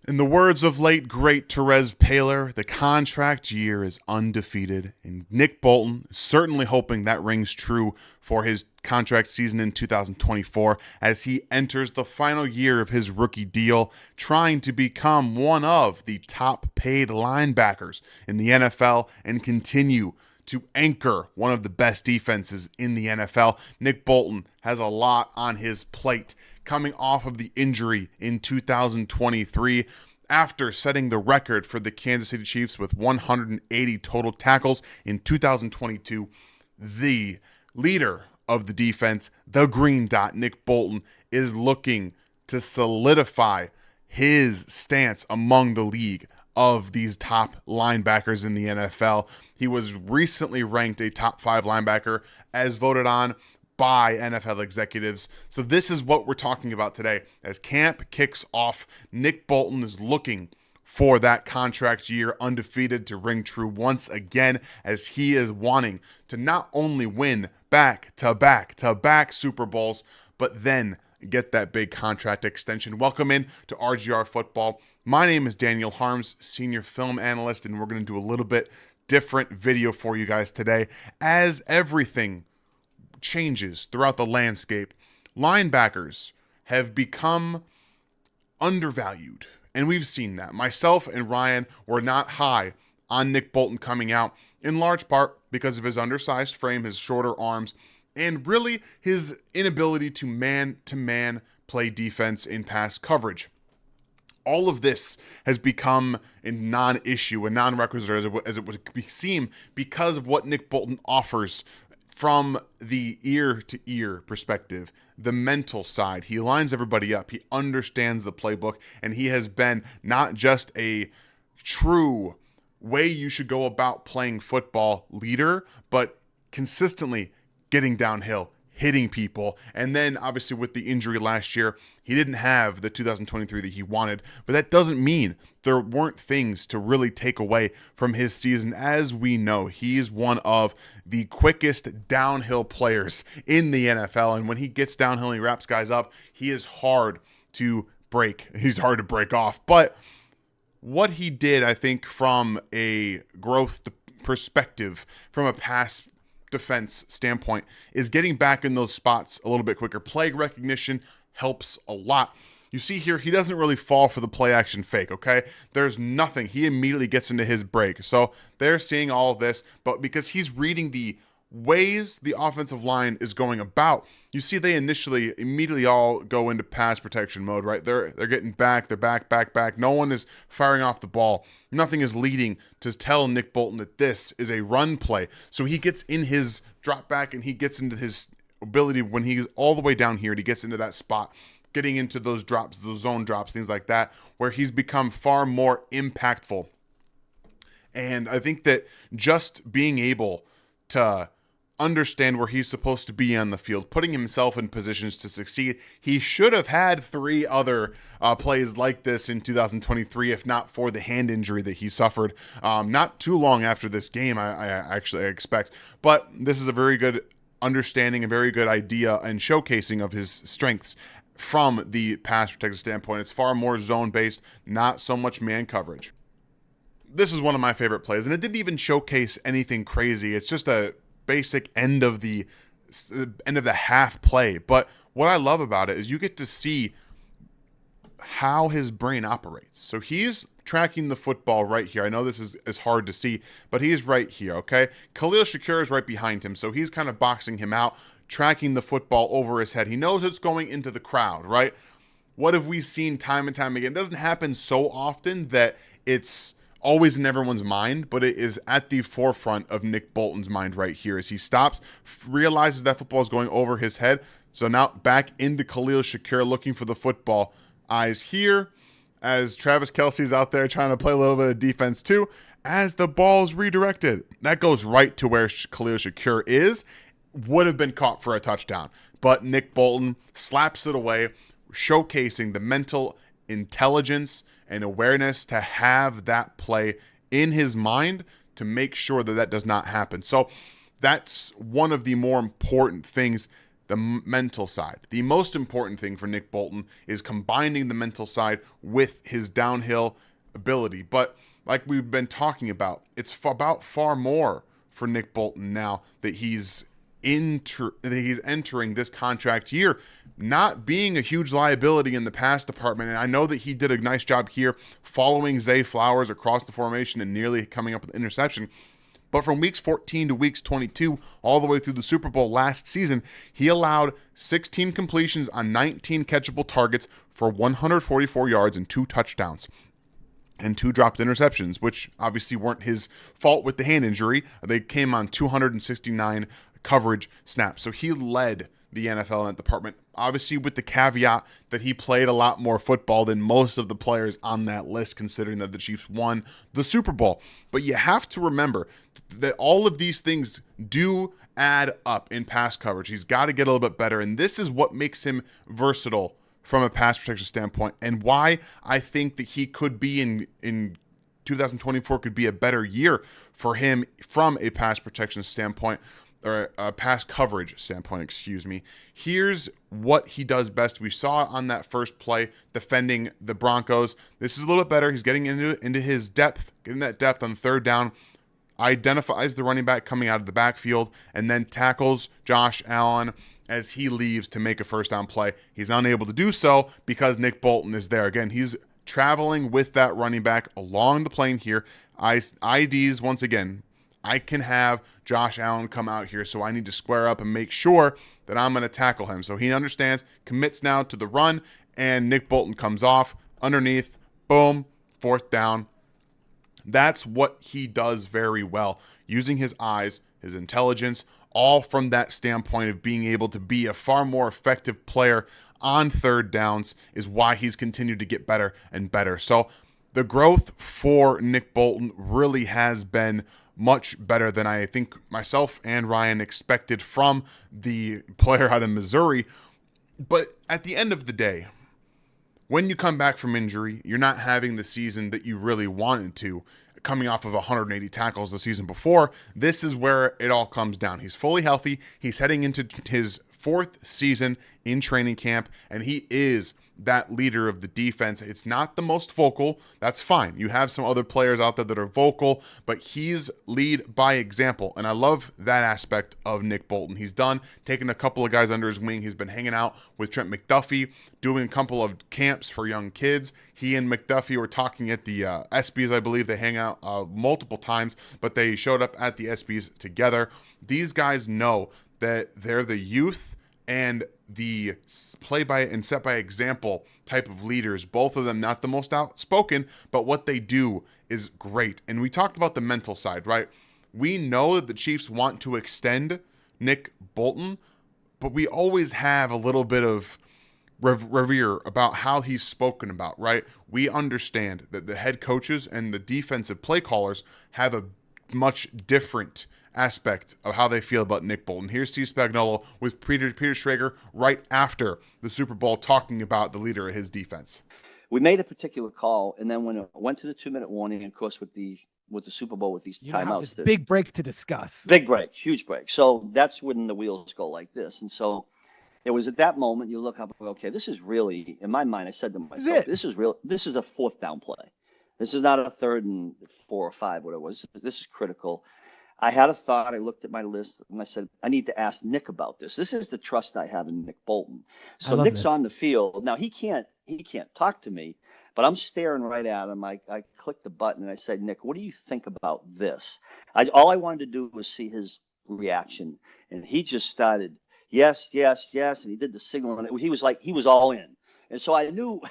In the words of late great Therese Paler, the contract year is undefeated, and Nick Bolton is certainly hoping that rings true for his contract season in 2024 as he enters the final year of his rookie deal, trying to become one of the top paid linebackers in the NFL and continue to anchor one of the best defenses in the NFL. Nick Bolton has a lot on his plate coming off of the injury in 2023 after setting the record for the Kansas City Chiefs with 180 total tackles in 2022. The leader of the defense, the green dot, Nick Bolton, is looking to solidify his stance among the league of these top linebackers in the NFL. He was recently ranked a top 5 linebacker as voted on by NFL executives. So this is what we're talking about today. As camp kicks off, Nick Bolton is looking for that contract year undefeated to ring true once again, as he is wanting to not only win back-to-back Super Bowls, but then get that big contract extension. Welcome in to RGR Football. My name is Daniel Harms, senior film analyst, and we're going to do a little bit different video for you guys today. As everything changes throughout the landscape, linebackers have become undervalued, and we've seen that. Myself and Ryan were not high on Nick Bolton coming out, in large part because of his undersized frame, his shorter arms, and really his inability to man-to-man play defense in pass coverage. All of this has become a non-issue, a non-requisite as it would seem, because of what Nick Bolton offers from the ear-to-ear perspective, the mental side. He lines everybody up. He understands the playbook, and he has been not just a true way you should go about playing football leader, but consistently getting downhill, hitting people. And then obviously with the injury last year, he didn't have the 2023 that he wanted, but that doesn't mean there weren't things to really take away from his season. As we know, he's one of the quickest downhill players in the NFL. And when he gets downhill and he wraps guys up, he is hard to break. He's hard to break off. But what he did, I think, from a growth perspective, from a pass defense standpoint, is getting back in those spots a little bit quicker. Play recognition helps a lot. You see here, he doesn't really fall for the play action fake, okay? There's nothing. He immediately gets into his break. So they're seeing all of this, but because he's reading the ways the offensive line is going about, you see they immediately all go into pass protection mode, right? They're getting back, they're back. No one is firing off the ball. Nothing is leading to tell Nick Bolton that this is a run play. So he gets in his drop back and he gets into his ability when he's all the way down here, and he gets into that spot, getting into those drops, those zone drops, things like that, where he's become far more impactful. And I think that just being able to understand where he's supposed to be on the field, putting himself in positions to succeed. He should have had 3 other plays like this in 2023, if not for the hand injury that he suffered not too long after this game, I actually expect. But this is a very good understanding, a very good idea and showcasing of his strengths from the pass protective standpoint. It's far more zone-based, not so much man coverage. This is one of my favorite plays, and it didn't even showcase anything crazy. It's just a basic end of the half play. But what I love about it is you get to see how his brain operates. So he's tracking the football right here. I know this is hard to see, but he's right here, okay? Khalil Shakir is right behind him, so he's kind of boxing him out, tracking the football over his head. He knows it's going into the crowd, right? What have we seen time and time again? It doesn't happen so often that it's always in everyone's mind, but it is at the forefront of Nick Bolton's mind right here as he stops, realizes that football is going over his head. So now back into Khalil Shakir looking for the football. Eyes here as Travis Kelce's out there trying to play a little bit of defense too, as the ball's redirected. That goes right to where Khalil Shakir is. Would have been caught for a touchdown, but Nick Bolton slaps it away, showcasing the mental intelligence and awareness to have that play in his mind to make sure that that does not happen. So that's one of the more important things the mental side. The most important thing for Nick Bolton is combining the mental side with his downhill ability. But like we've been talking about, it's about far more for Nick Bolton now that he's entering this contract year, not being a huge liability in the pass department. And I know that he did a nice job here following Zay Flowers across the formation and nearly coming up with an interception. But from weeks 14 to weeks 22, all the way through the Super Bowl last season, he allowed 16 completions on 19 catchable targets for 144 yards and 2 touchdowns. And 2 dropped interceptions, which obviously weren't his fault with the hand injury. They came on 269 coverage snaps. So he led the NFL in that department, obviously with the caveat that he played a lot more football than most of the players on that list, considering that the Chiefs won the Super Bowl. But you have to remember that all of these things do add up in pass coverage. He's got to get a little bit better, and this is what makes him versatile from a pass protection standpoint, and why I think that he could be in 2024 could be a better year for him from a pass protection standpoint, or a pass coverage standpoint, excuse me. Here's what he does best. We saw on that first play defending the Broncos. This is a little bit better. He's getting into his depth, getting that depth on third down, identifies the running back coming out of the backfield, and then tackles Josh Allen as he leaves to make a first down play. He's unable to do so because Nick Bolton is there. Again, he's traveling with that running back along the plane here. IDs, once again, I can have Josh Allen come out here, so I need to square up and make sure that I'm going to tackle him. So he understands, commits now to the run, and Nick Bolton comes off underneath, boom, fourth down. That's what he does very well, using his eyes, his intelligence, all from that standpoint of being able to be a far more effective player on third downs is why he's continued to get better and better. So the growth for Nick Bolton really has been much better than I think myself and Ryan expected from the player out of Missouri. But at the end of the day, when you come back from injury, you're not having the season that you really wanted to, coming off of 180 tackles the season before. This is where it all comes down. He's fully healthy. He's heading into his 4th season in training camp, and he is that leader of the defense. It's not the most vocal. That's fine. You have some other players out there that are vocal, but he's lead by example. And I love that aspect of Nick Bolton. He's done taking a couple of guys under his wing. He's been hanging out with Trent McDuffie, doing a couple of camps for young kids. He and McDuffie were talking at the ESPYs, I believe. They hang out multiple times, but they showed up at the ESPYs together. These guys know that they're the youth and the play by and set by example type of leaders. Both of them not the most outspoken, but what they do is great. And we talked about the mental side, right? We know that the Chiefs want to extend Nick Bolton, but we always have a little bit of revere about how he's spoken about, right? We understand that the head coaches and the defensive play callers have a much different aspect of how they feel about Nick Bolton. Here's Steve Spagnuolo with Peter Schrager right after the Super Bowl talking about the leader of his defense. We made a particular call, and then when it went to the 2-minute warning, of course, with the Super Bowl with these timeouts, this big break to discuss. Big break, huge break. So that's when the wheels go like this. And so it was at that moment you look up and go, okay, this is really, in my mind, I said to myself, this is real. This is a 4th down play. This is not a 3rd and 4 or 5, what it was. This is critical. I had a thought. I looked at my list and I said, I need to ask Nick about this. This is the trust I have in Nick Bolton. So Nick's on the field. Now he can't talk to me, but I'm staring right at him. I clicked the button and I said, Nick, what do you think about this? All I wanted to do was see his reaction. And he just started, yes, yes, yes. And he did the signal. And he was like, he was all in. And so I knew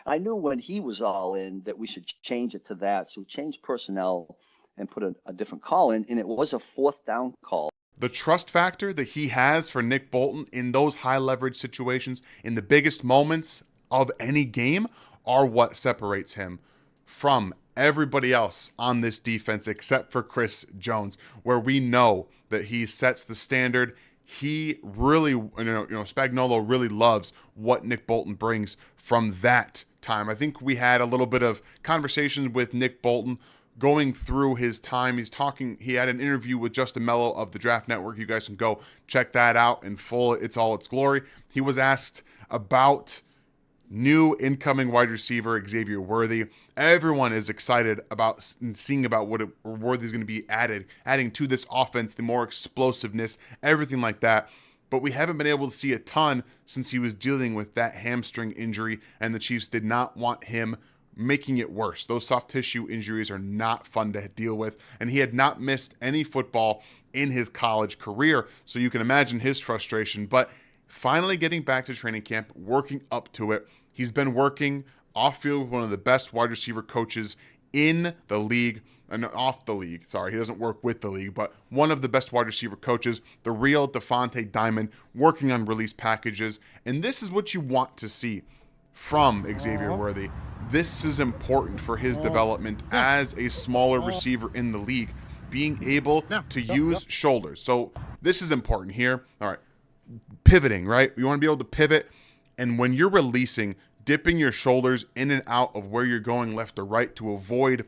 when he was all in that we should change it to that. So we changed personnel and put a different call in, and it was a 4th down call. The trust factor that he has for Nick Bolton in those high leverage situations, in the biggest moments of any game, are what separates him from everybody else on this defense except for Chris Jones, where we know that he sets the standard. He really, Spagnuolo really loves what Nick Bolton brings from that time. I think we had a little bit of conversations with Nick Bolton going through his time. He had an interview with Justin Mello of the Draft Network. You guys can go check that out in full. It's all its glory. He was asked about new incoming wide receiver Xavier Worthy. Everyone is excited about seeing about what Worthy is going to be adding to this offense, the more explosiveness, everything like that. But we haven't been able to see a ton since he was dealing with that hamstring injury, and the Chiefs did not want him making it worse. Those soft tissue injuries are not fun to deal with, and he had not missed any football in his college career, so you can imagine his frustration. But finally getting back to training camp, working up to it. He's been working off field with one of the best wide receiver coaches in the league, and off the league. Sorry, he doesn't work with the league, but one of the best wide receiver coaches, the real Devontae Diamond, working on release packages. And this is what you want to see from Xavier Worthy. This is important for his development as a smaller receiver in the league, being able to use shoulders. So this is important here. All right, pivoting, right? You want to be able to pivot, and when you're releasing, dipping your shoulders in and out of where you're going left or right to avoid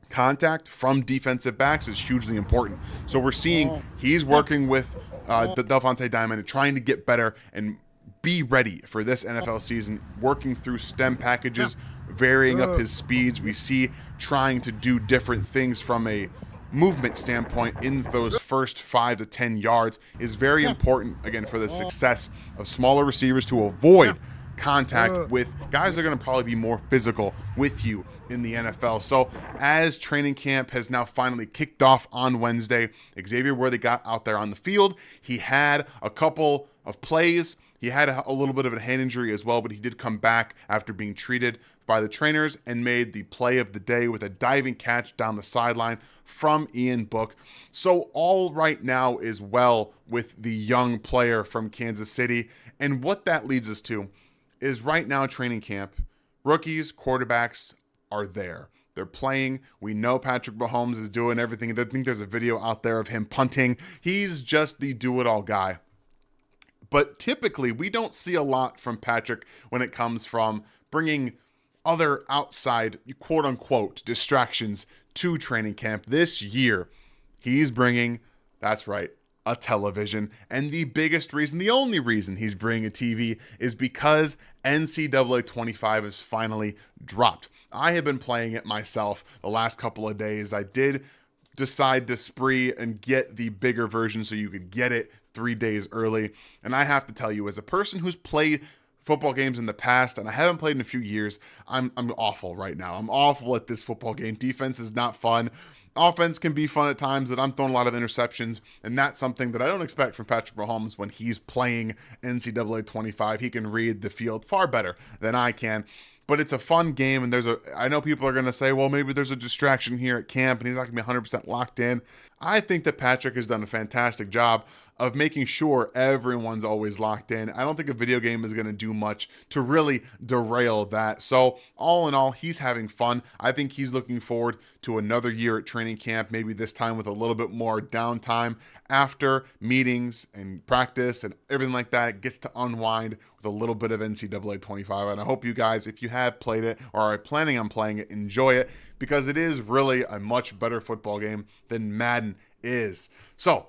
contact from defensive backs is hugely important. So we're seeing he's working with the Devontae Diamond and trying to get better and be ready for this NFL season, working through stem packages, varying up his speeds. We see trying to do different things from a movement standpoint in those first 5 to 10 yards is very important, again, for the success of smaller receivers to avoid contact with guys that are going to probably be more physical with you in the NFL. So as training camp has now finally kicked off on Wednesday, Xavier Worthy got out there on the field. He had a couple of plays. He had a little bit of a hand injury as well, but he did come back after being treated by the trainers and made the play of the day with a diving catch down the sideline from Ian Book. So all right now is well with the young player from Kansas City. And what that leads us to is right now training camp, rookies, quarterbacks are there. They're playing. We know Patrick Mahomes is doing everything. I think there's a video out there of him punting. He's just the do-it-all guy. But typically, we don't see a lot from Patrick when it comes from bringing other outside, quote-unquote, distractions to training camp. This year, he's bringing, that's right, a television. And the biggest reason, the only reason he's bringing a TV is because NCAA 25 is finally dropped. I have been playing it myself the last couple of days. I did decide to spree and get the bigger version so you could get it 3 days early. And I have to tell you, as a person who's played football games in the past, and I haven't played in a few years, I'm awful right now. I'm awful at this football game. Defense is not fun. Offense can be fun at times, and I'm throwing a lot of interceptions, and that's something that I don't expect from Patrick Mahomes when he's playing NCAA 25. He can read the field far better than I can. But it's a fun game, and I know people are going to say, well, maybe there's a distraction here at camp, and he's not going to be 100% locked in. I think that Patrick has done a fantastic job of making sure everyone's always locked in. I don't think a video game is going to do much to really derail that. So all in all, he's having fun. I think he's looking forward to another year at training camp, maybe this time with a little bit more downtime after meetings and practice and everything like that. Gets to unwind with a little bit of NCAA 25. And I hope you guys, if you have played it or are planning on playing it, enjoy it, because it is really a much better football game than Madden is. So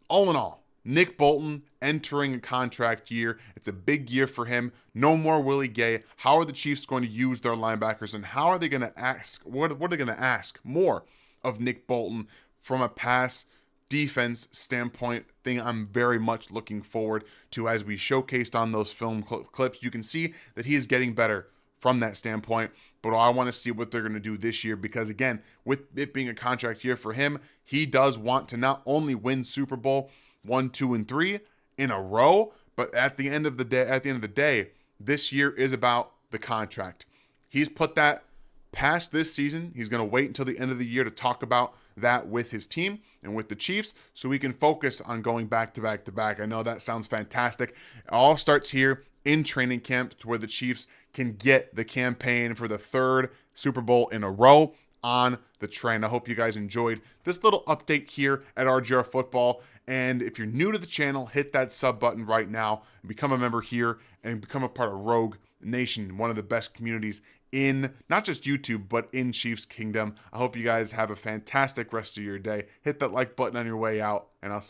all in all, Nick Bolton entering a contract year. It's a big year for him. No more Willie Gay. How are the Chiefs going to use their linebackers, and how are they going to ask? What are they going to ask more of Nick Bolton from a pass defense standpoint? Thing I'm very much looking forward to as we showcased on those film clips. You can see that he is getting better from that standpoint, but I want to see what they're going to do this year, because again, with it being a contract year for him, he does want to not only win Super Bowl 1, 2, and 3 in a row, but at the end of the day, this year is about the contract. He's put that past this season. He's going to wait until the end of the year to talk about that with his team and with the Chiefs, so we can focus on going back to back to back. I know that sounds fantastic. It all starts here in training camp, to where the Chiefs can get the campaign for the 3rd Super Bowl in a row on the train. I hope you guys enjoyed this little update here at RGR Football. And if you're new to the channel, hit that sub button right now and become a member here and become a part of Rogue Nation, one of the best communities in not just YouTube, but in Chiefs Kingdom. I hope you guys have a fantastic rest of your day. Hit that like button on your way out, and I'll see